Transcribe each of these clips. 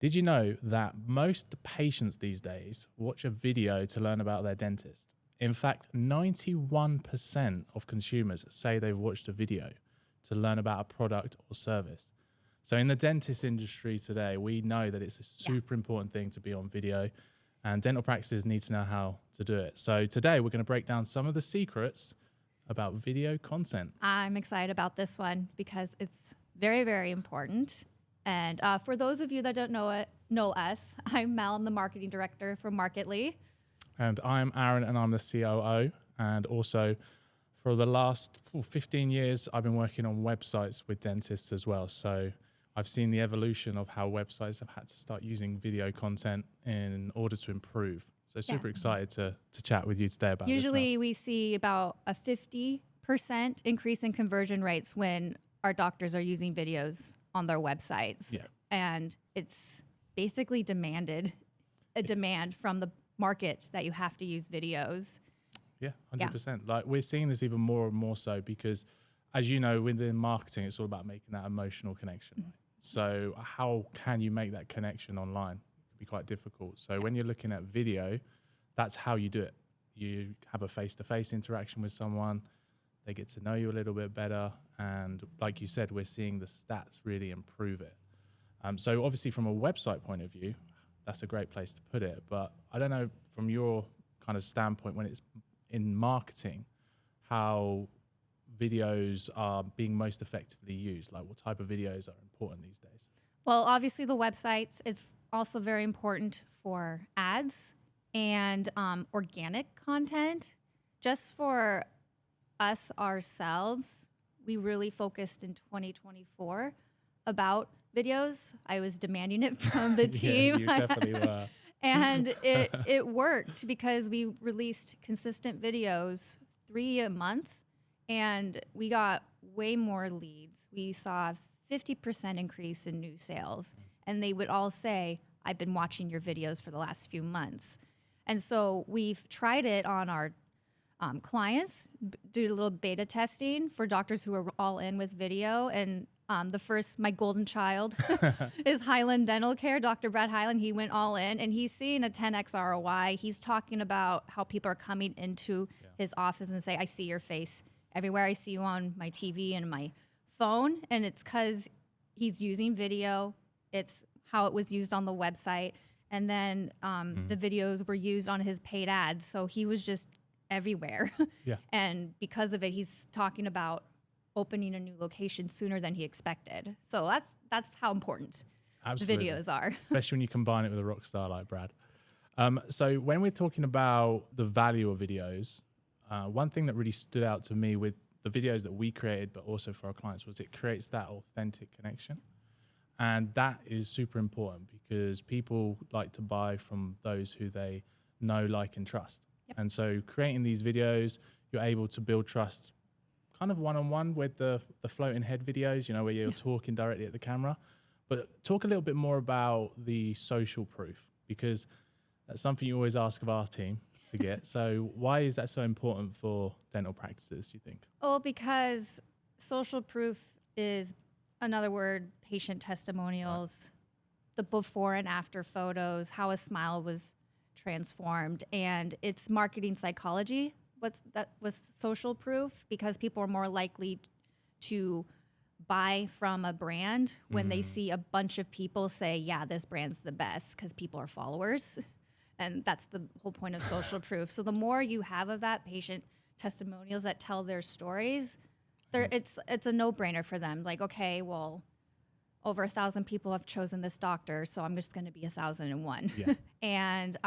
Did you know that most patients these days watch a video to learn about their dentist? In fact, 91% of consumers say they've watched a video to learn about a product or service. So in the dentist industry today, we know that it's a super important thing to be on video, and dental practices need to know how to do it. So today we're going to break down some of the secrets about video content. I'm excited about this one because it's very, very important. And for those of you that don't know us, I'm Mel. I'm the marketing director for Marketly. And I'm Aaron, and I'm the COO. And also, for the last 15 years, I've been working on websites with dentists as well. So I've seen the evolution of how websites have had to start using video content in order to improve. So super excited to chat with you today about this. Usually we see about a 50% increase in conversion rates when our doctors are using videos on their websites. Yeah. And it's basically a demand from the market that you have to use videos. Yeah, 100%. Like, we're seeing this even more and more so because, as you know, within marketing, it's all about making that emotional connection. Right? So how can you make that connection online? It can be quite difficult. So when you're looking at video, that's how you do it. You have a face-to-face interaction with someone. They get to know you a little bit better. And like you said, we're seeing the stats really improve it. So obviously from a website point of view, that's a great place to put it. But I don't know, from your kind of standpoint, when it's in marketing, how videos are being most effectively used. Like, what type of videos are important these days? Well, obviously the websites, it's also very important for ads and organic content. Just for us ourselves, we really focused in 2024 about videos. I was demanding it from the team. Yeah, you definitely were. And it worked because we released consistent videos 3 a month, and we got way more leads. We saw a 50% increase in new sales, and they would all say, I've been watching your videos for the last few months. And so we've tried it on our clients, do a little beta testing for doctors who are all in with video. And my golden child is Highland Dental Care, Dr. Brad Highland. He went all in, and he's seeing a 10x ROI. He's talking about how people are coming into his office and say, I see your face everywhere. I see you on my TV and my phone. And it's because he's using video. It's how it was used on the website. And then the videos were used on his paid ads. So he was just everywhere. Yeah. And because of it, he's talking about opening a new location sooner than he expected. So that's how important the videos are. Especially when you combine it with a rock star like Brad. So when we're talking about the value of videos, one thing that really stood out to me with the videos that we created, but also for our clients, was it creates that authentic connection. And that is super important because people like to buy from those who they know, like, and trust. Yep. And so creating these videos, you're able to build trust kind of one-on-one with the floating head videos, you know, where you're talking directly at the camera. But talk a little bit more about the social proof, because that's something you always ask of our team to get. So why is that so important for dental practices, do you think? Oh, because social proof is another word, patient testimonials, the before and after photos, how a smile was transformed, and it's marketing psychology. What's that with social proof, because people are more likely to buy from a brand when they see a bunch of people say, yeah, this brand's the best, because people are followers. And that's the whole point of social proof. So the more you have of that, patient testimonials that tell their stories, it's a no-brainer for them. Like, okay, well, over 1,000 people have chosen this doctor, so I'm just going to be 1,001. Yeah. And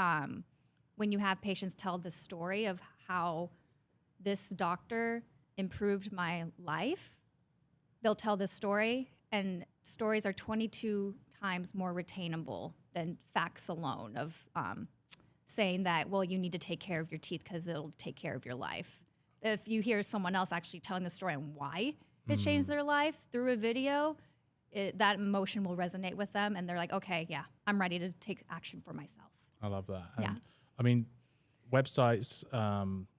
when you have patients tell the story of how this doctor improved my life, they'll tell this story, and stories are 22 times more retainable than facts alone of saying that, well, you need to take care of your teeth because it'll take care of your life. If you hear someone else actually telling the story and why it changed their life through a video, that emotion will resonate with them, and they're like, okay, yeah, I'm ready to take action for myself. I love that. And I mean, websites,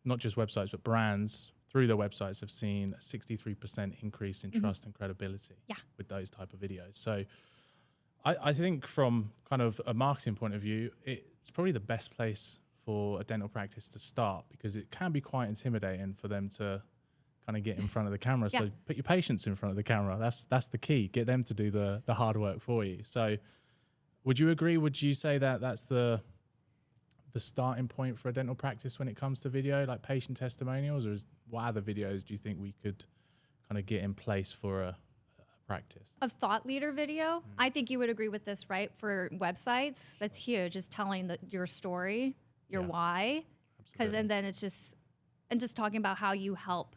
not just websites, but brands through their websites have seen a 63% increase in trust and credibility with those type of videos. So I think from kind of a marketing point of view, it's probably the best place for a dental practice to start, because it can be quite intimidating for them to kind of get in front of the camera. Yeah. So put your patients in front of the camera. That's the key. Get them to do the hard work for you. So would you agree? Would you say that that's the starting point for a dental practice when it comes to video, like patient testimonials, or what other videos do you think we could kind of get in place for a practice? A thought leader video. I think you would agree with this, right? For websites, that's huge. Just telling your story, your why, because and then it's just talking about how you help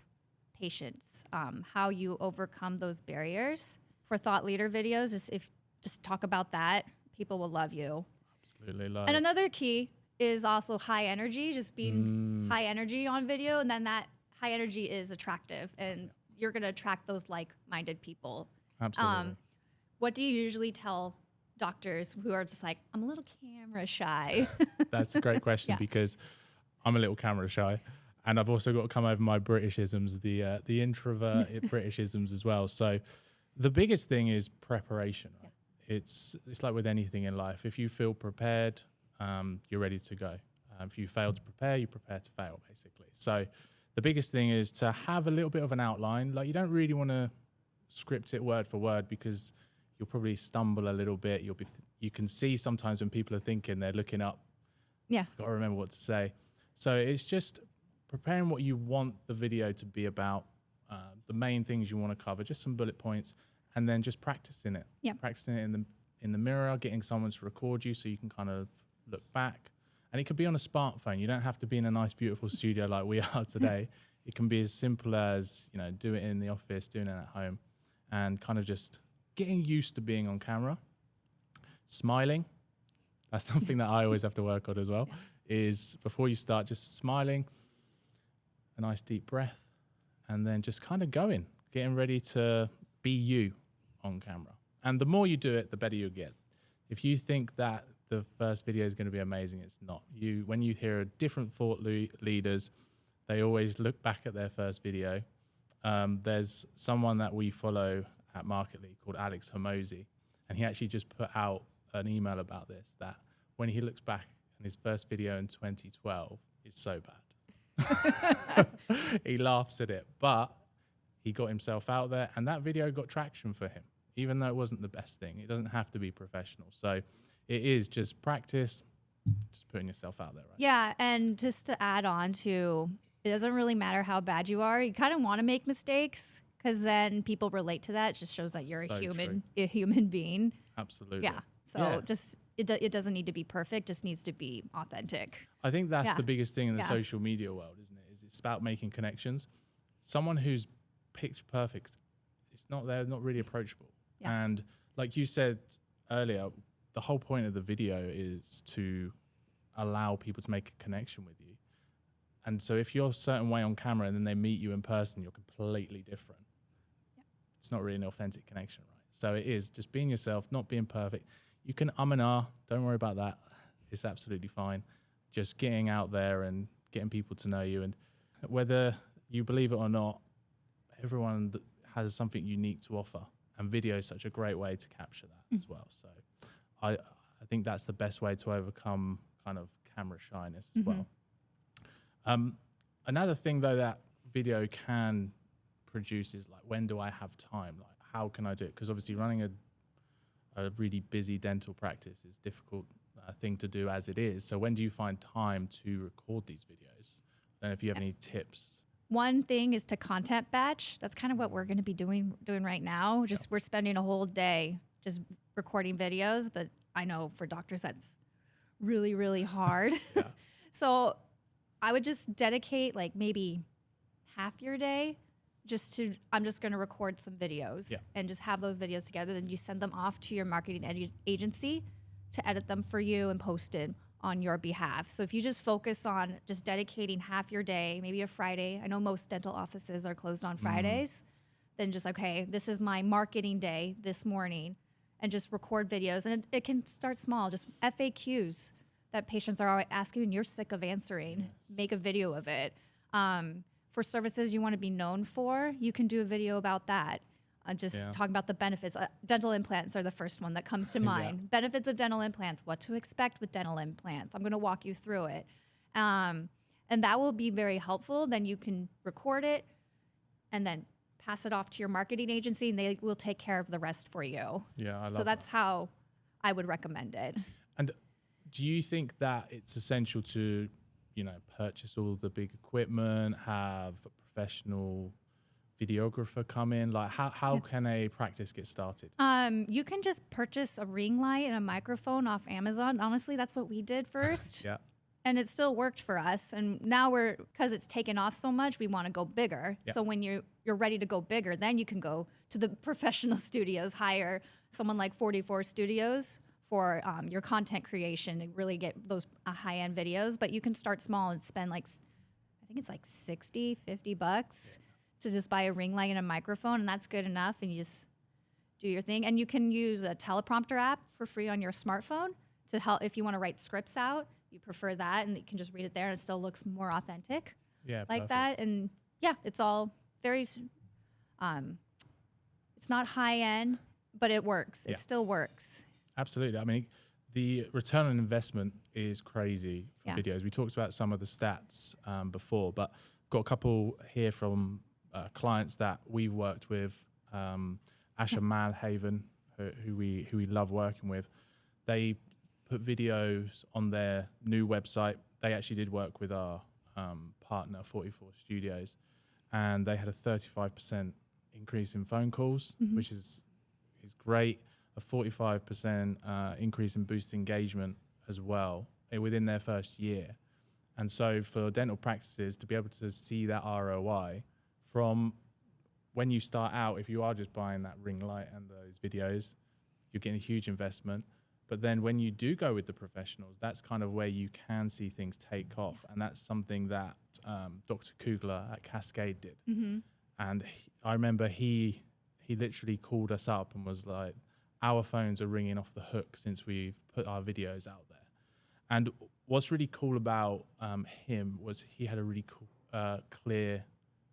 patients, how you overcome those barriers. For thought leader videos, just talk about that, people will love you. Absolutely. And another key is also high energy, just being high energy on video, and then that high energy is attractive, and you're going to attract those like-minded people. Absolutely. What do you usually tell doctors who are just like, I'm a little camera shy? That's a great question because I'm a little camera shy, and I've also got to come over my Britishisms, the introvert Britishisms as well. So the biggest thing is preparation. Right? It's like with anything in life. If you feel prepared, you're ready to go. If you fail to prepare, you prepare to fail, basically. So the biggest thing is to have a little bit of an outline. Like, you don't really want to script it word for word, because you'll probably stumble a little bit. You can see sometimes when people are thinking, they're looking up. Yeah. Got to remember what to say. So it's just preparing what you want the video to be about, the main things you want to cover, just some bullet points, and then just practicing it. Yeah. Practicing it in the mirror, getting someone to record you so you can kind of look back. And it could be on a smartphone. You don't have to be in a nice, beautiful studio like we are today. It can be as simple as, do it in the office, doing it at home, and kind of just getting used to being on camera. Smiling. That's something that I always have to work on as well, is before you start, just smiling, a nice deep breath, and then just kind of getting ready to be you on camera. And the more you do it, the better you'll get. If you think that the first video is going to be amazing, it's not. When you hear different thought leaders, they always look back at their first video. There's someone that we follow at Marketly called Alex Hormozy, and he actually just put out an email about this, that when he looks back on his first video in 2012, it's so bad. He laughs at it, but he got himself out there, and that video got traction for him, even though it wasn't the best thing. It doesn't have to be professional. So it is just practice, just putting yourself out there. Right? Yeah, and just to add on to, it doesn't really matter how bad you are. You kind of want to make mistakes, because then people relate to that. It just shows that you're a human being. Absolutely. Yeah. So it doesn't need to be perfect. Just needs to be authentic. I think that's the biggest thing in the social media world, isn't it? It's about making connections. Someone who's picture perfect, they're not really approachable. Yeah. And like you said earlier, the whole point of the video is to allow people to make a connection with you. And so if you're a certain way on camera and then they meet you in person, you're completely different. Yeah. It's not really an authentic connection, right? So it is just being yourself, not being perfect. You can and ah, don't worry about that. It's absolutely fine. Just getting out there and getting people to know you. And whether you believe it or not, everyone has something unique to offer. And video is such a great way to capture that as well. So I think that's the best way to overcome kind of camera shyness as well. Another thing, though, that video can produce is like, when do I have time? Like, how can I do it? Because obviously running a really busy dental practice is a difficult thing to do as it is. So when do you find time to record these videos? And if you have any tips. One thing is to content batch. That's kind of what we're going to be doing right now. We're spending a whole day just recording videos, but I know for doctors that's really, really hard. So I would just dedicate like maybe half your day I'm just going to record some videos and just have those videos together. Then you send them off to your marketing agency to edit them for you and post it on your behalf. So if you just focus on just dedicating half your day, maybe a Friday, I know most dental offices are closed on Fridays, then just, okay, this is my marketing day this morning, and just record videos. And it can start small, just FAQs that patients are always asking and you're sick of answering. Make a video of it. For services you want to be known for, you can do a video about that. just talking about the benefits. Dental implants are the first one that comes to mind. Benefits of dental implants, what to expect with dental implants. I'm going to walk you through it. And that will be very helpful. Then you can record it and then pass it off to your marketing agency, and they will take care of the rest for you. Yeah, I love So that's how I would recommend it. And do you think that it's essential to, purchase all the big equipment, have a professional videographer come in? Like, how can a practice get started? You can just purchase a ring light and a microphone off Amazon. Honestly, that's what we did first. Yeah. And it still worked for us. And now because it's taken off so much, we want to go bigger. Yeah. So when you're ready to go bigger, then you can go to the professional studios, hire someone like 44 Studios for your content creation and really get those high-end videos. But you can start small and spend I think it's like $50 to just buy a ring light and a microphone, and that's good enough. And you just do your thing. And you can use a teleprompter app for free on your smartphone to help if you want to write scripts out. You prefer that, and you can just read it there, and it still looks more authentic, like that. And it's all very. It's not high end, but it works. Yeah. It still works. Absolutely. I mean, the return on investment is crazy for videos. We talked about some of the stats before, but I've got a couple here from clients that we've worked with. Asher Malhaven, who we love working with, they put videos on their new website. They actually did work with our partner, 44 Studios, and they had a 35% increase in phone calls, which is great. A 45% increase in boost engagement as well within their first year. And so for dental practices to be able to see that ROI from when you start out, if you are just buying that ring light and those videos, you're getting a huge investment. But then when you do go with the professionals, that's kind of where you can see things take off. And that's something that Dr. Kugler at Cascade did. And I remember he literally called us up and was like, our phones are ringing off the hook since we've put our videos out there. And what's really cool about him was he had a really cool, clear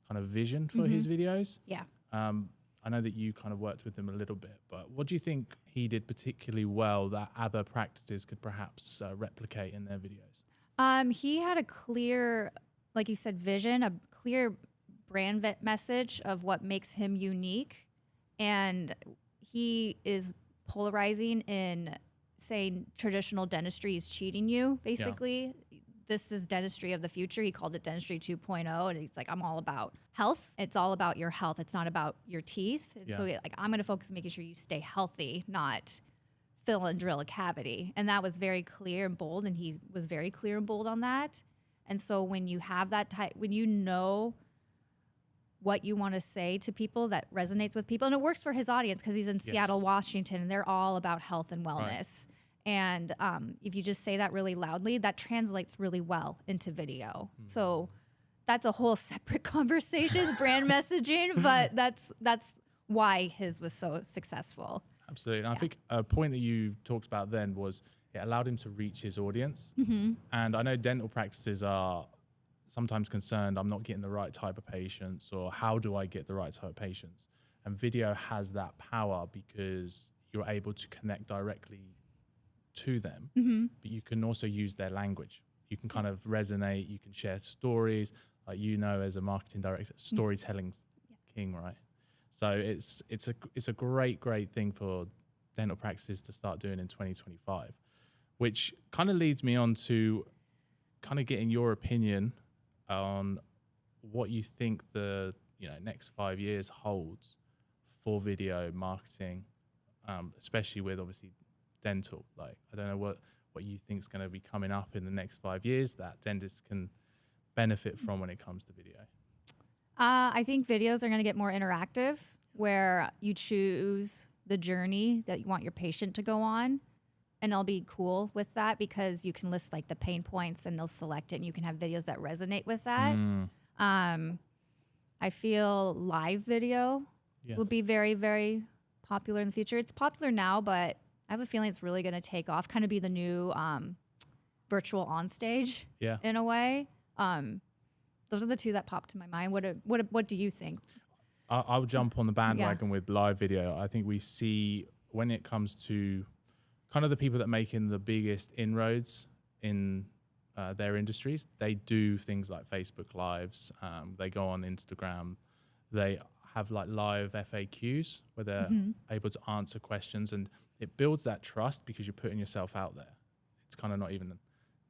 kind of vision for his videos. Yeah. I know that you kind of worked with him a little bit, but what do you think he did particularly well that other practices could perhaps replicate in their videos? He had a clear, like you said, vision, a clear brand message of what makes him unique. And he is polarizing in saying traditional dentistry is cheating you, basically. Yeah. This is dentistry of the future. He called it dentistry 2.0. And he's like, I'm all about health. It's all about your health. It's not about your teeth. Yeah. So I'm going to focus on making sure you stay healthy, not fill and drill a cavity. And that was very clear and bold. And he was very clear and bold on that. And so when you have that when you know what you want to say to people that resonates with people, and it works for his audience because he's in Seattle, Washington, and they're all about health and wellness. Right. And if you just say that really loudly, that translates really well into video. So that's a whole separate conversation, brand messaging, but that's why his was so successful. Absolutely. And I think a point that you talked about then was it allowed him to reach his audience. And I know dental practices are sometimes concerned, I'm not getting the right type of patients, or how do I get the right type of patients? And video has that power because you're able to connect directly to them, but you can also use their language. You can kind of resonate, you can share stories. Like, as a marketing director, storytelling's king, right? So it's a great thing for dental practices to start doing in 2025, which kind of leads me on to kind of getting your opinion on what you think the next 5 years holds for video marketing, especially with obviously dental. Like, I don't know what you think is going to be coming up in the next 5 years that dentists can benefit from when it comes to video. I think videos are going to get more interactive, where you choose the journey that you want your patient to go on. And I'll be cool with that because you can list like the pain points and they'll select it, and you can have videos that resonate with that. I feel live video will be very, very popular in the future. It's popular now, but I have a feeling it's really going to take off, kind of be the new virtual onstage in a way. Those are the two that popped to my mind. What do you think? I'll jump on the bandwagon with live video. I think we see when it comes to kind of the people that are making the biggest inroads in their industries, they do things like Facebook Lives. They go on Instagram. They have like live FAQs where they're able to answer questions, and it builds that trust because you're putting yourself out there. It's kind of not even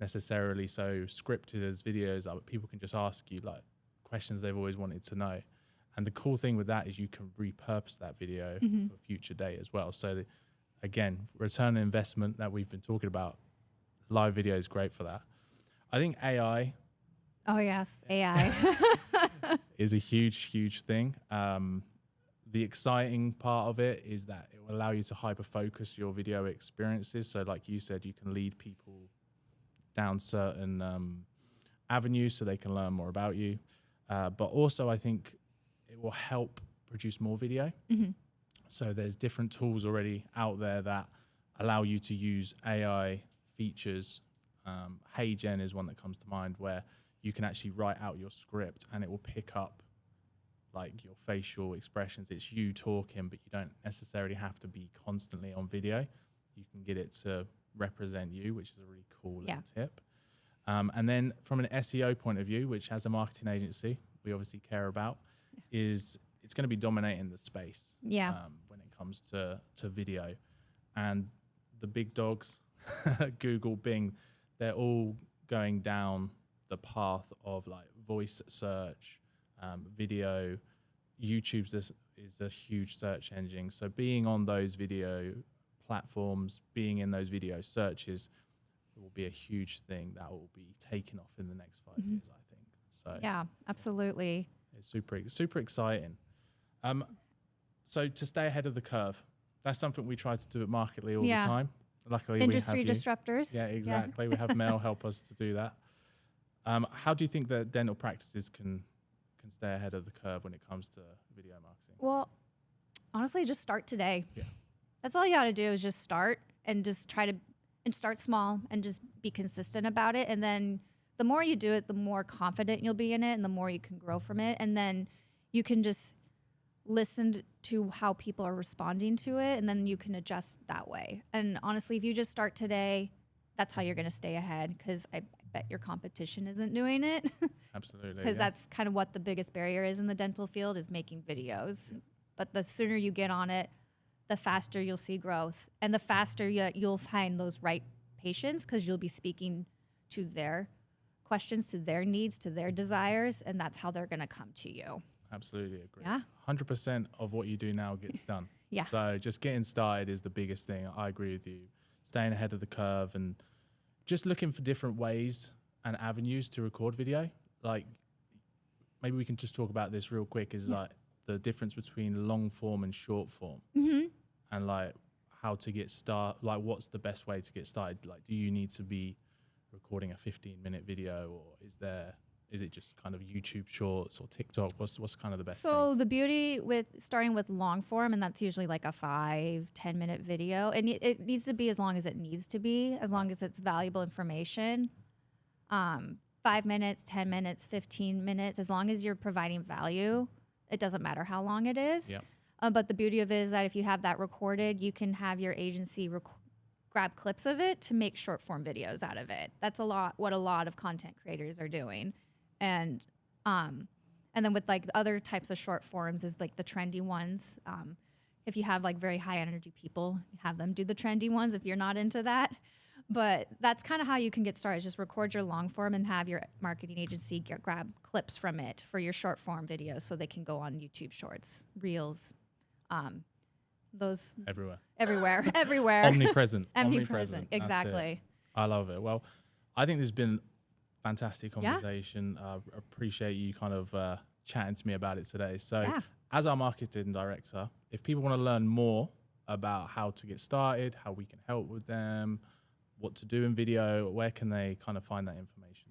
necessarily so scripted as videos are, but people can just ask you like questions they've always wanted to know. And the cool thing with that is you can repurpose that video for a future day as well. So again, return on investment that we've been talking about, live video is great for that. I think AI. Oh yes, AI is a huge thing. The exciting part of it is that it will allow you to hyper focus your video experiences. So like you said, you can lead people down certain avenues so they can learn more about you. But also I think it will help produce more video. So there's different tools already out there that allow you to use AI features. HeyGen is one that comes to mind, where you can actually write out your script and it will pick up like your facial expressions. It's you talking, but you don't necessarily have to be constantly on video. You can get it to represent you, which is a really cool little tip. And then from an SEO point of view, which as a marketing agency, we obviously care about, is it's going to be dominating the space when it comes to video. And the big dogs, Google, Bing, they're all going down the path of like voice search, video. YouTube's is a huge search engine. So being on those video platforms, being in those video searches will be a huge thing that will be taken off in the next 5 years, I think. So yeah, absolutely. It's super exciting. So to stay ahead of the curve, that's something we try to do at Marketly all the time. Luckily, industry we have disruptors. Yeah, exactly. We have Mel help us to do that. How do you think that dental practices can stay ahead of the curve when it comes to video marketing? Well, honestly, just start today. Yeah. That's all you got to do is just start and just try to start small and just be consistent about it. And then the more you do it, the more confident you'll be in it and the more you can grow from it. And then you can just listen to how people are responding to it, and then you can adjust that way. And honestly, if you just start today, that's how you're going to stay ahead, because I bet your competition isn't doing it. Absolutely. Because that's kind of what the biggest barrier is in the dental field, is making videos. Yeah. But the sooner you get on it, the faster you'll see growth, and the faster you'll find those right patients, because you'll be speaking to their questions, to their needs, to their desires, and that's how they're going to come to you. Absolutely agree. Yeah. 100% of what you do now gets done. Yeah. So just getting started is the biggest thing. I agree with you. Staying ahead of the curve and just looking for different ways and avenues to record video. Like, maybe we can just talk about this real quick, is like the difference between long form and short form. And like how to get started, like what's the best way to get started? Like, do you need to be recording a 15-minute video, or is it just kind of YouTube shorts or TikTok? What's kind of the best thing? The beauty with starting with long form, and that's usually like a 5-10 minute video, and it needs to be as long as it needs to be, as long as it's valuable information. 5 minutes, 10 minutes, 15 minutes, as long as you're providing value, it doesn't matter how long it is. Yeah. But the beauty of it is that if you have that recorded, you can have your agency grab clips of it to make short form videos out of it. That's what a lot of content creators are doing. And then with like other types of short forms is like the trendy ones. If you have like very high energy people, have them do the trendy ones if you're not into that. But that's kind of how you can get started. Just record your long form and have your marketing agency grab clips from it for your short form videos, so they can go on YouTube Shorts, Reels, those everywhere. Omnipresent. Omnipresent. Exactly. I love it. Well, I think this has been fantastic conversation. I appreciate you kind of chatting to me about it today. So as our marketing director, if people want to learn more about how to get started, how we can help with them, what to do in video, where can they kind of find that information?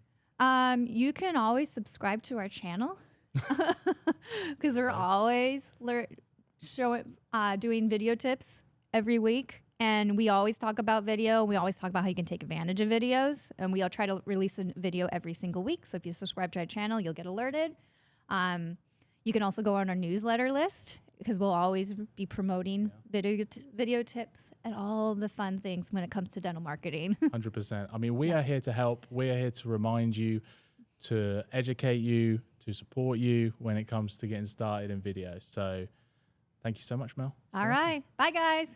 You can always subscribe to our channel, because we're always doing video tips every week. And we always talk about video. We always talk about how you can take advantage of videos. And we all try to release a video every single week. So if you subscribe to our channel, you'll get alerted. You can also go on our newsletter list because we'll always be promoting video tips and all the fun things when it comes to dental marketing. 100%. I mean, we are here to help. We are here to remind you, to educate you, to support you when it comes to getting started in video. So thank you so much, Mel. All right. Bye, guys.